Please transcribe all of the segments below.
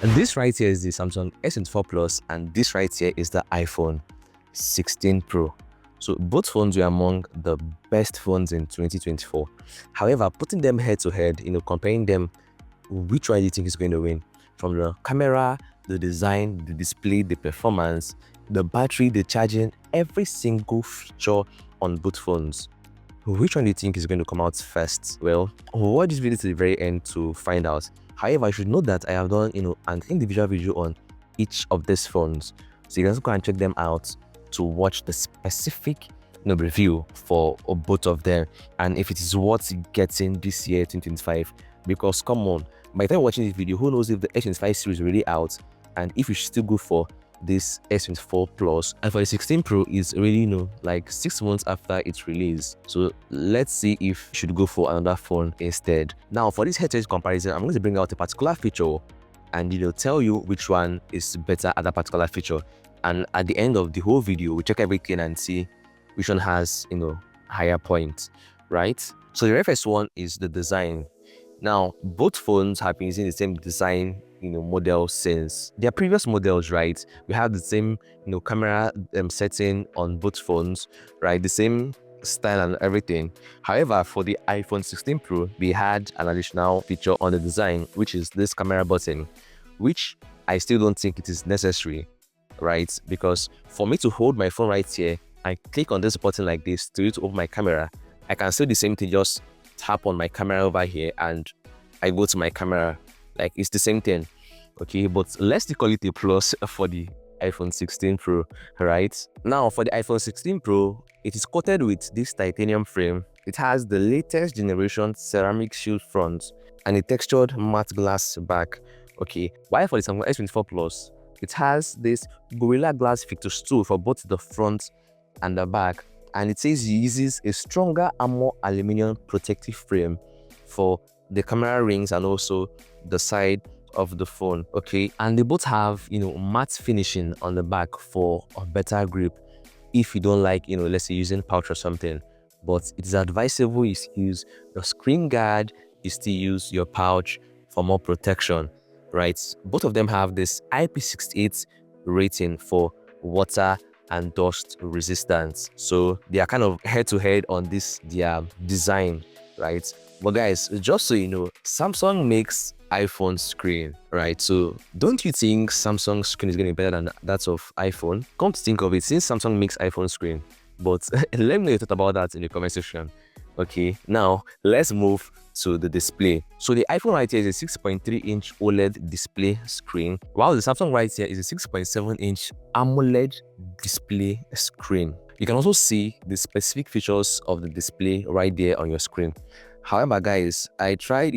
And this right here is the Samsung S24 Plus, and this right here is the iPhone 16 Pro. So both phones were among the best phones in 2024. However, putting them head to head, comparing them, which one do you think is going to win? From the camera, the design, the display, the performance, the battery, the charging, every single feature on both phones. Which one do you think is going to come out first? Well, watch this video to the very end to find out. However, I should note that I have done, an individual video on each of these phones. So you can also go and check them out to watch the specific review for both of them, and if it is worth getting this year 2025. Because come on, by the time watching this video, who knows if the S25 series is already out, and if you should still go for this S24 Plus. And for the 16 Pro is really like 6 months after its release. So let's see if you should go for another phone instead. Now for this head-to-head comparison, I'm going to bring out a particular feature and tell you which one is better at that particular feature. And at the end of the whole video, we check everything and see which one has higher points, right? So the very first one is the design. Now both phones have been using the same design model since their previous models, right? We have the same camera setting on both phones, right? The same style and everything. However, for the iPhone 16 Pro, we had an additional feature on the design, which is this camera button, which I still don't think it is necessary, right? Because for me to hold my phone right here, I click on this button like this to open my camera. I can still do the same thing, just tap on my camera over here and I go to my camera. Like, it's the same thing, okay? But let's call it a plus for the iPhone 16 Pro, right? Now for the iPhone 16 Pro, it is coated with this titanium frame. It has the latest generation ceramic shield front and a textured matte glass back, okay? While for the Samsung S24 Plus, it has this Gorilla Glass Victus 2 for both the front and the back, and it says it uses a stronger armor aluminum protective frame for the camera rings and also the side of the phone, okay? And they both have matte finishing on the back for a better grip if you don't like let's say using pouch or something. But it is advisable you use your screen guard, you still use your pouch for more protection, right? Both of them have this IP68 rating for water and dust resistance, so they are kind of head to head on this their design, right? But guys, just so you know, Samsung makes iPhone screen, right? So don't you think Samsung screen is going to be better than that of iPhone? Come to think of it, since Samsung makes iPhone screen, but let me know your thought about that in the comment section. Okay, now let's move to the display. So the iPhone right here is a 6.3-inch OLED display screen, while the Samsung right here is a 6.7-inch AMOLED display screen. You can also see the specific features of the display right there on your screen. However, guys, I tried,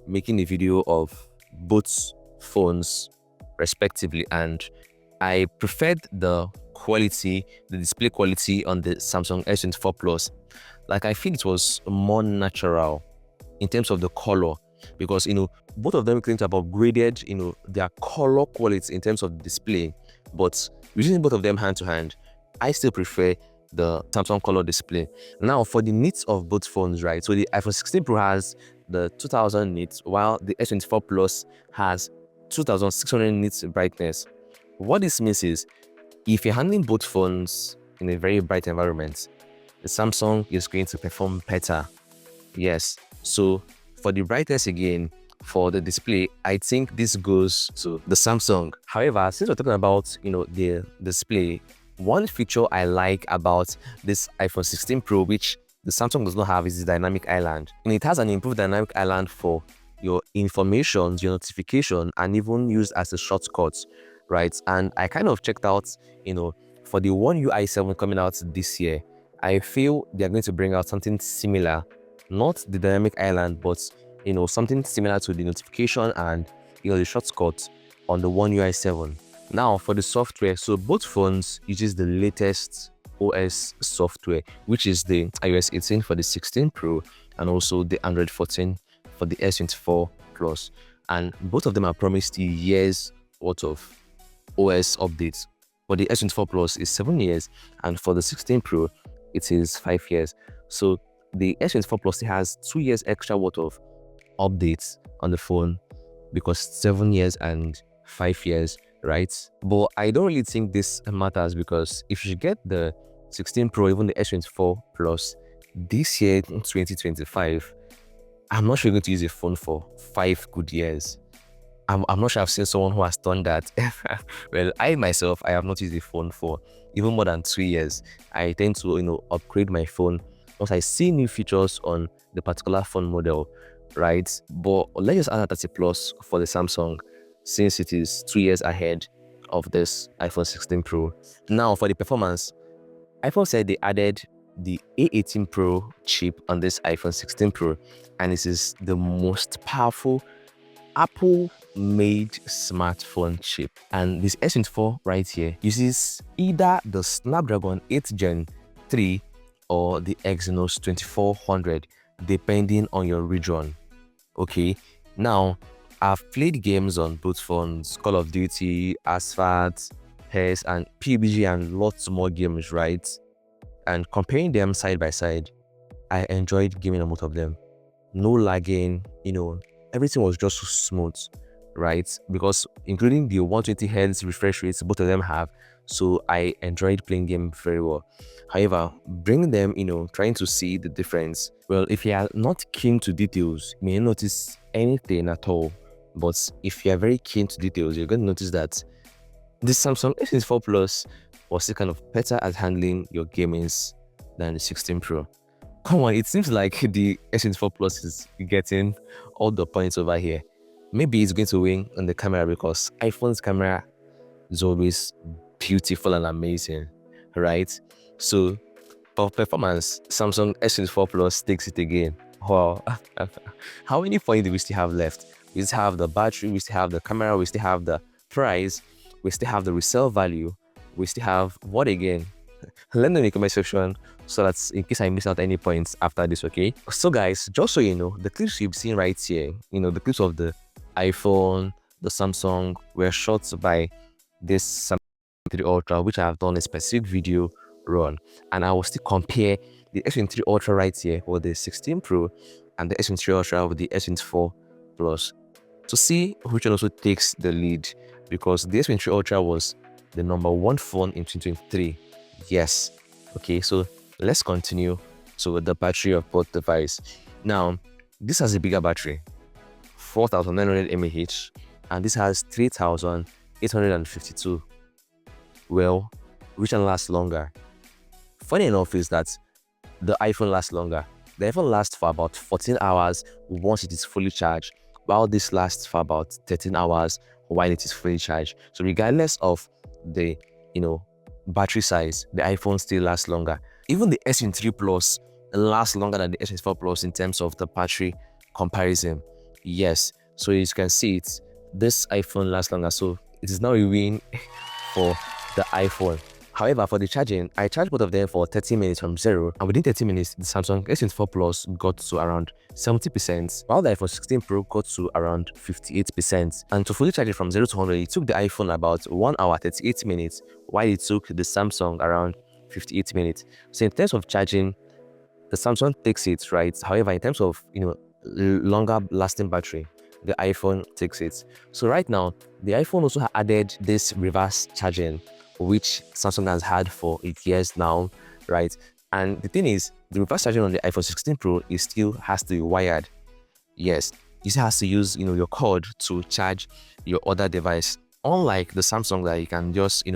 making a video of both phones respectively, and I preferred the quality, the display quality on the Samsung S24 Plus. Like, I feel it was more natural in terms of the color, because both of them claim to have upgraded their color quality in terms of the display. But using both of them hand to hand, I still prefer the Samsung color display. Now for the nits of both phones, right? So the iPhone 16 Pro has the 2000 nits, while the S24 Plus has 2600 nits brightness. What this means is, if you're handling both phones in a very bright environment, the Samsung is going to perform better. Yes. So for the brightness again, for the display, I think this goes to the Samsung. However, since we're talking about the display, one feature I like about this iPhone 16 Pro, which the Samsung does not have, is the dynamic island. And it has an improved dynamic island for your information, your notification, and even used as a shortcut, right? And I kind of checked out, for the One UI 7 coming out this year, I feel they're going to bring out something similar, not the dynamic island, but something similar to the notification and the shortcut on the One UI 7. Now for the software, so both phones uses the latest OS software, which is the iOS 18 for the 16 Pro and also the Android 14 for the S24 Plus. And both of them are promised years worth of OS updates. For the S24 Plus is 7 years, and for the 16 Pro, it is 5 years. So the S24 Plus has 2 years extra worth of updates on the phone, because 7 years and 5 years, right? But I don't really think this matters, because if you get the 16 Pro, even the S24 Plus this year, 2025, I'm not sure you're going to use a phone for 5 good years. I'm not sure I've seen someone who has done that. Well, I myself, I have not used a phone for even more than 2 years. I tend to, upgrade my phone once I see new features on the particular phone model, right? But let's just add 30 Plus for the Samsung, since it is 2 years ahead of this iPhone 16 Pro. Now, for the performance, iPhone said they added the A18 Pro chip on this iPhone 16 Pro, and this is the most powerful Apple-made smartphone chip. And this S24 right here uses either the Snapdragon 8 Gen 3 or the Exynos 2400, depending on your region. Okay, now I've played games on both phones, Call of Duty, Asphalt, PES, and PUBG, and lots more games, right? And comparing them side by side, I enjoyed gaming on both of them. No lagging, everything was just so smooth, right? Because including the 120 Hz refresh rates both of them have, so I enjoyed playing game very well. However, bringing them, trying to see the difference, well, if you are not keen to details, you may not notice anything at all. But if you are very keen to details, you're going to notice that this Samsung S24 Plus was still kind of better at handling your gamings than the 16 Pro. Come on, it seems like the S24 Plus is getting all the points over here. Maybe it's going to win on the camera, because iPhone's camera is always beautiful and amazing, right? So for performance, Samsung S24 Plus takes it again. Wow. How many points do we still have left? We still have the battery, we still have the camera, we still have the price, we still have the resale value, we still have what again? Let me know in the comment section, so that in case I miss out any points after this, okay? So guys, just so you know, the clips you've seen right here, the clips of the iPhone, the Samsung, were shot by this Samsung 3 Ultra, which I have done a specific video run, and I will still compare the S23 Ultra right here with the 16 Pro and the S23 Ultra with the S24 Plus to see which one also takes the lead, because the S23 Ultra was the #1 phone in 2023. Yes. Okay, so let's continue. So with the battery of both devices. Now, this has a bigger battery, 4900 mAh, and this has 3852. Well, which one lasts longer? Funny enough is that the iPhone lasts longer. The iPhone lasts for about 14 hours once it is fully charged, while this lasts for about 13 hours while it is fully charged. So regardless of the, battery size, the iPhone still lasts longer. Even the S23 Plus lasts longer than the S24 Plus in terms of the battery comparison. Yes, so as you can see, this iPhone lasts longer, so it is now a win for the iPhone. However, for the charging, I charged both of them for 30 minutes from 0, and within 30 minutes, the Samsung S24 Plus got to around 70%, while the iPhone 16 Pro got to around 58%. And to fully charge it from 0 to 100, it took the iPhone about 1 hour 38 minutes, while it took the Samsung around 58 minutes. So in terms of charging, the Samsung takes it, right? However, in terms of, longer lasting battery, the iPhone takes it. So right now, the iPhone also added this reverse charging, which Samsung has had for 8 years now, right? And the thing is, the reverse charging on the iPhone 16 Pro is still has to be wired. Yes, you still has to use, your cord to charge your other device. Unlike the Samsung that you can just,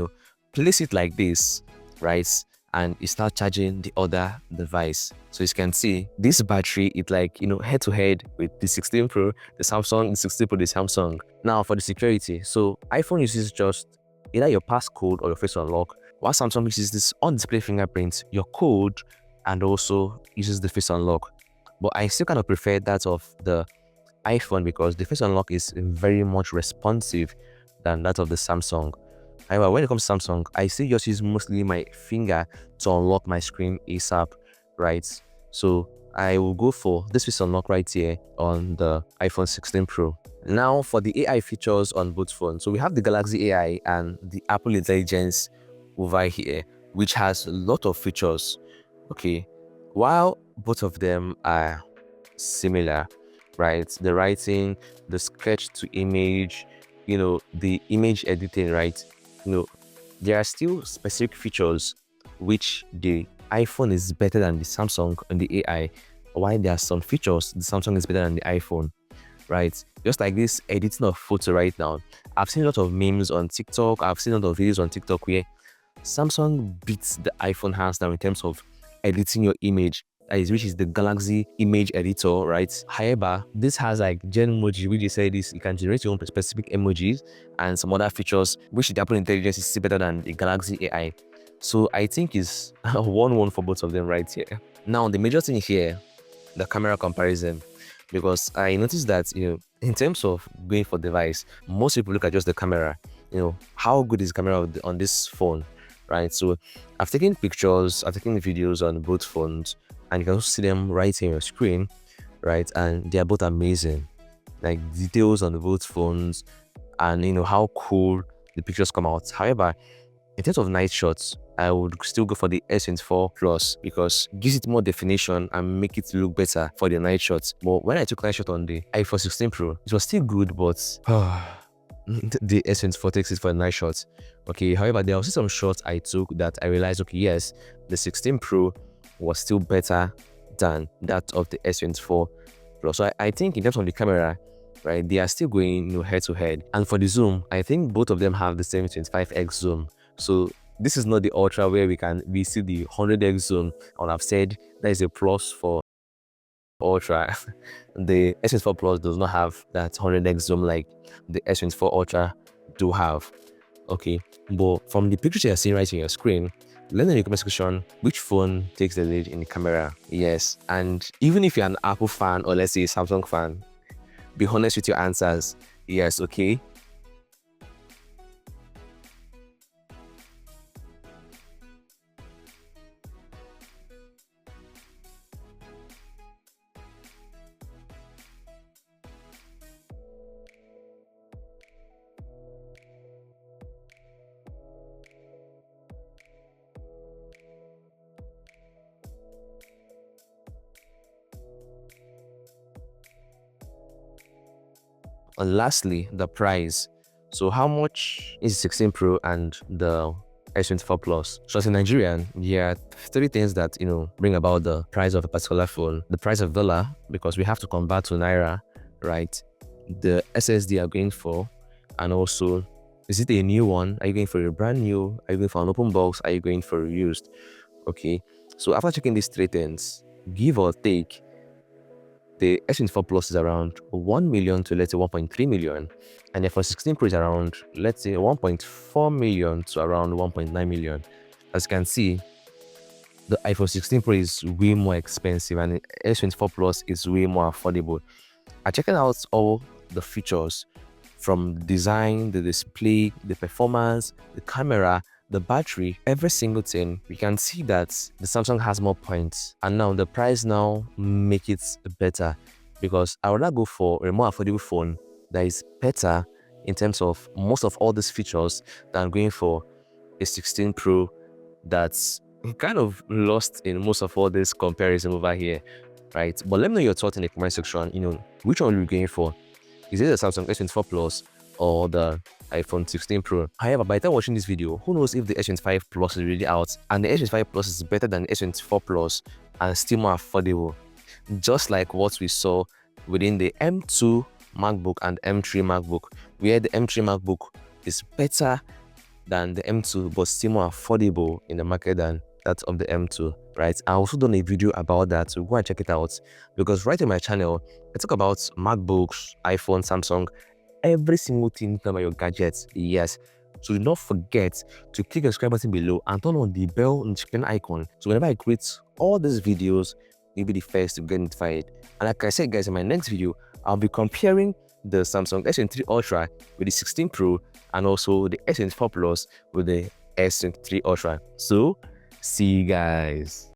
place it like this, right? And you start charging the other device. So as you can see, this battery, it's like, head to head with the 16 Pro, the Samsung, the 16 Pro, the Samsung. Now for the security, so iPhone uses just either your passcode or your face unlock, while Samsung uses this on-display fingerprint, your code, and also uses the face unlock. But I still kind of prefer that of the iPhone, because the face unlock is very much responsive than that of the Samsung. However, when it comes to Samsung, I still just use mostly my finger to unlock my screen ASAP, right? So I will go for this face unlock right here on the iPhone 16 Pro. Now for the AI features on both phones. So we have the Galaxy AI and the Apple Intelligence over here, which has a lot of features. Okay, while both of them are similar, right? The writing, the sketch to image, the image editing, right? you know there are still specific features which the iPhone is better than the Samsung on the AI, while there are some features the Samsung is better than the iPhone, right? Just like this editing of photo right now. I've seen a lot of memes on TikTok, I've seen a lot of videos on TikTok where Samsung beats the iPhone hands down in terms of editing your image, that is, which is the Galaxy image editor, right? However, this has like gen emoji, which they say this, you can generate your own specific emojis and some other features, which the Apple Intelligence is still better than the Galaxy AI. So I think it's a 1-1 for both of them right here. Now, the major thing here, the camera comparison, because I noticed that in terms of going for device, most people look at just the camera. How good is the camera on this phone, right? So I've taken pictures, I've taken videos on both phones, and you can also see them right here on your screen, right? And they are both amazing, like details on both phones, and how cool the pictures come out. However, in terms of night shots, I would still go for the S24 Plus because it gives it more definition and make it look better for the night shots. But when I took night shot on the iPhone 16 Pro, it was still good, but the S24 takes it for the night shots. Okay, however, there were also some shots I took that I realized, okay, yes, the 16 Pro was still better than that of the S24 Plus. So I think in terms of the camera, right, they are still going head to head. And for the zoom, I think both of them have the same 25x zoom. So this is not the ultra where we see the 100x zoom, and I've said that is a plus for ultra. The S24 Plus does not have that 100x zoom like the S24 Ultra do have. Okay, but from the pictures you're seeing right in your screen, let me know in the comment section which phone takes the lead in the camera. Yes, and even if you're an Apple fan or let's say a Samsung fan, be honest with your answers. Yes, okay. And lastly, the price. So how much is 16 Pro and the S24 Plus? So as a Nigerian, there are three things that bring about the price of a particular phone. The price of dollar, because we have to convert to naira, right? The SSD are going for, and also, is it a new one? Are you going for a brand new? Are you going for an open box? Are you going for a used? Okay, so after checking these three things, give or take, the S24 Plus is around 1 million to let's say 1.3 million, and the iPhone 16 Pro is around let's say 1.4 million to around 1.9 million. As you can see, the iPhone 16 Pro is way more expensive and the S24 Plus is way more affordable. I'm checking out all the features from design, the display, the performance, the camera, the battery, every single thing. We can see that the Samsung has more points, and now the price now make it better, because I would rather go for a more affordable phone that is better in terms of most of all these features than going for a 16 Pro that's kind of lost in most of all this comparison over here, right? But let me know your thoughts in the comment section. Which one are you going for? Is it the Samsung S24 Plus or the iPhone 16 Pro? However, by the time watching this video, who knows if the S25 Plus is really out and the S25 Plus is better than the S24 Plus and still more affordable, just like what we saw within the M2 MacBook and M3 MacBook, where the M3 MacBook is better than the M2 but still more affordable in the market than that of the M2, right? I also done a video about that, so go and check it out, because right on my channel I talk about MacBooks, iPhone, Samsung, every single thing about your gadgets. Yes, so do not forget to click the subscribe button below and turn on the bell notification icon, so whenever I create all these videos, you'll be the first to get notified. And like I said guys, in my next video I'll be comparing the Samsung S23 Ultra with the 16 Pro and also the S24 Plus with the S23 Ultra. So see you guys.